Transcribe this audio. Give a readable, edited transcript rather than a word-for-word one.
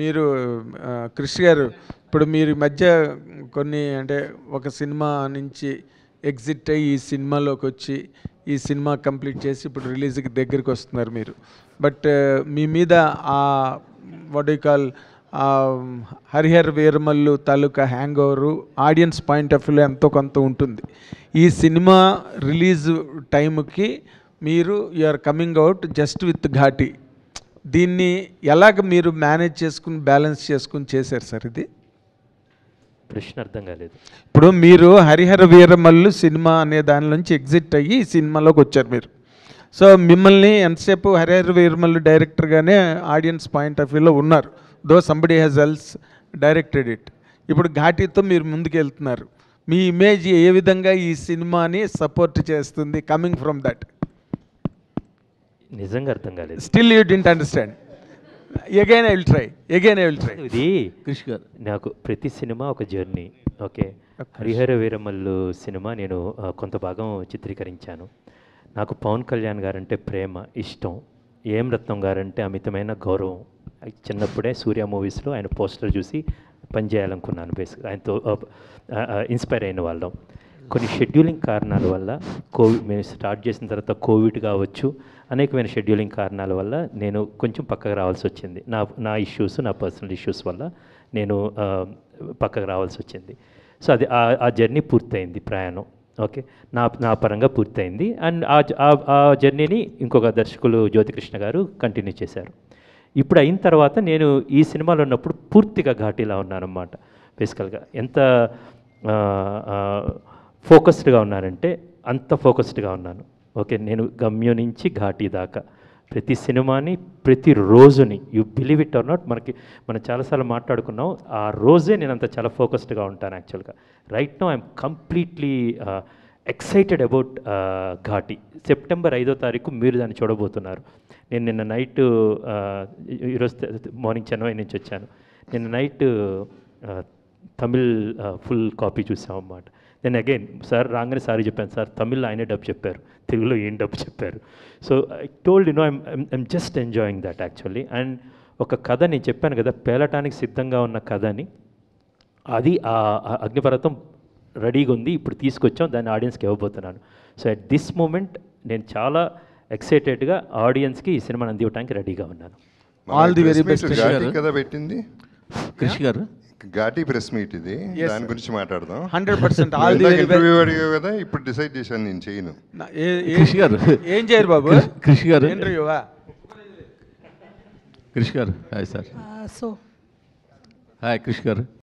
మీరు కృషి గారు, ఇప్పుడు మీరు ఈ మధ్య కొన్ని అంటే ఒక సినిమా నుంచి ఎగ్జిట్ అయ్యి ఈ సినిమాలోకి వచ్చి ఈ సినిమా కంప్లీట్ చేసి ఇప్పుడు రిలీజ్కి దగ్గరికి వస్తున్నారు మీరు. బట్ మీ మీద ఆ what you call Harihara Veeramallu తాలూకా hangover audience point of వ్యూలో ఎంతో కొంత ఉంటుంది. ఈ సినిమా రిలీజ్ టైంకి మీరు are coming out just with Ghaati. దీన్ని ఎలాగ మీరు మేనేజ్ చేసుకుని బ్యాలెన్స్ చేసుకుని చేశారు సార్? ఇది ప్రశ్న అర్థం కాలేదు. ఇప్పుడు మీరు హరిహర వీరమల్లు సినిమా అనే దాని నుంచి ఎగ్జిట్ అయ్యి ఈ సినిమాలోకి వచ్చారు మీరు. సో మిమ్మల్ని ఎంతసేపు హరిహర వీరమల్లు డైరెక్టర్గానే ఆడియన్స్ పాయింట్ ఆఫ్ వ్యూలో ఉన్నారు, though somebody has else directed it. ఇప్పుడు ఘాటీతో మీరు ముందుకు వెళ్తున్నారు. మీ ఇమేజ్ ఏ విధంగా ఈ సినిమాని సపోర్ట్ చేస్తుంది కమింగ్ ఫ్రమ్ దట్? నిజంగా అర్థం కాలేదు. Still you didn't understand. Again I will try. ఇది కృషి గారు, నాకు ప్రతి సినిమా ఒక journey. Okay, Harihara Veeramallu cinema నేను కొంత భాగం చిత్రీకరించాను. నాకు పవన్ కళ్యాణ్ గారంటే ప్రేమ, ఇష్టం. ఏం రత్నం గారంటే అమితమైన గౌరవం. చిన్నప్పుడే సూర్య మూవీస్లో ఆయన పోస్టర్ చూసి పనిచేయాలనుకున్నాను. బేసిక్గా ఆయనతో ఇన్స్పైర్ అయిన వాళ్ళం. కొన్ని షెడ్యూలింగ్ కారణాల వల్ల మేము స్టార్ట్ చేసిన తర్వాత కోవిడ్ కావచ్చు, అనేకమైన షెడ్యూలింగ్ కారణాల వల్ల నేను కొంచెం పక్కకు రావాల్సి వచ్చింది. నా ఇష్యూస్, నా పర్సనల్ ఇష్యూస్ వల్ల నేను పక్కకు రావాల్సి వచ్చింది. సో అది ఆ జర్నీ పూర్తయింది, ప్రయాణం. ఓకే, నా పరంగా పూర్తయింది. అండ్ ఆ జర్నీని ఇంకొక దర్శకులు జ్యోతికృష్ణ గారు కంటిన్యూ చేశారు. ఇప్పుడు అయిన తర్వాత నేను ఈ సినిమాలో ఉన్నప్పుడు పూర్తిగా ఘాటీలా ఉన్నానన్నమాట. బేసికల్గా ఎంత ఫోకస్డ్గా ఉన్నానంటే అంత ఫోకస్డ్గా ఉన్నాను. ఓకే, నేను గమ్యం నుంచి ఘాటీ దాకా ప్రతి సినిమాని, ప్రతి రోజుని, you believe it or not, మనం చాలాసార్లు మాట్లాడుకున్నాం, ఆ రోజే నేను అంత చాలా ఫోకస్డ్గా ఉంటాను యాక్చువల్గా. Right now I'm completely excited about ఘాటీ. September 5వ తారీఖు మీరు దాన్ని చూడబోతున్నారు. నేను నిన్న నైట్, ఈరోజు మార్నింగ్ చెన్నై నుంచి వచ్చాను. నిన్న నైట్ తమిళ్ ఫుల్ కాపీ చూసామన్నమాట. దెన్ అగైన్ సార్ రాగానే సారీ చెప్పాను, సార్ తమిళ్లో ఆయనే డబ్ చెప్పారు, తెలుగులో ఏం డబ్ చెప్పారు. So I told I'm just enjoying that actually. And ఒక కథ నేను చెప్పాను కదా, పేలటానికి సిద్ధంగా ఉన్న కథని, అది ఆ అగ్నిపర్వతం రెడీగా ఉంది, ఇప్పుడు తీసుకొచ్చాం, దాన్ని ఆడియన్స్కి ఇవ్వబోతున్నాను. సో అట్ దిస్ మూమెంట్ నేను చాలా ఎక్సైటెడ్గా ఆడియన్స్కి ఈ సినిమాని అందివ్వడానికి రెడీగా ఉన్నాను. All the very best. కదా పెట్టింది కృషి గారు, ఘాటీ ప్రెస్ మీట్ ఇది, దాని గురించి మాట్లాడదాం. 100% ఆల్ ది వెరీ ఇంటర్వ్యూ అడిగావు కదా, ఇప్పుడు డిసైడ్ చేశాను నేను చేయను. కృషి గారు ఏం చేయరు బాబు? కృషి గారు ఇంటర్వ్యూవా? కృషి గారు హాయ్ సార్. సో హాయ్ కృషి గారు.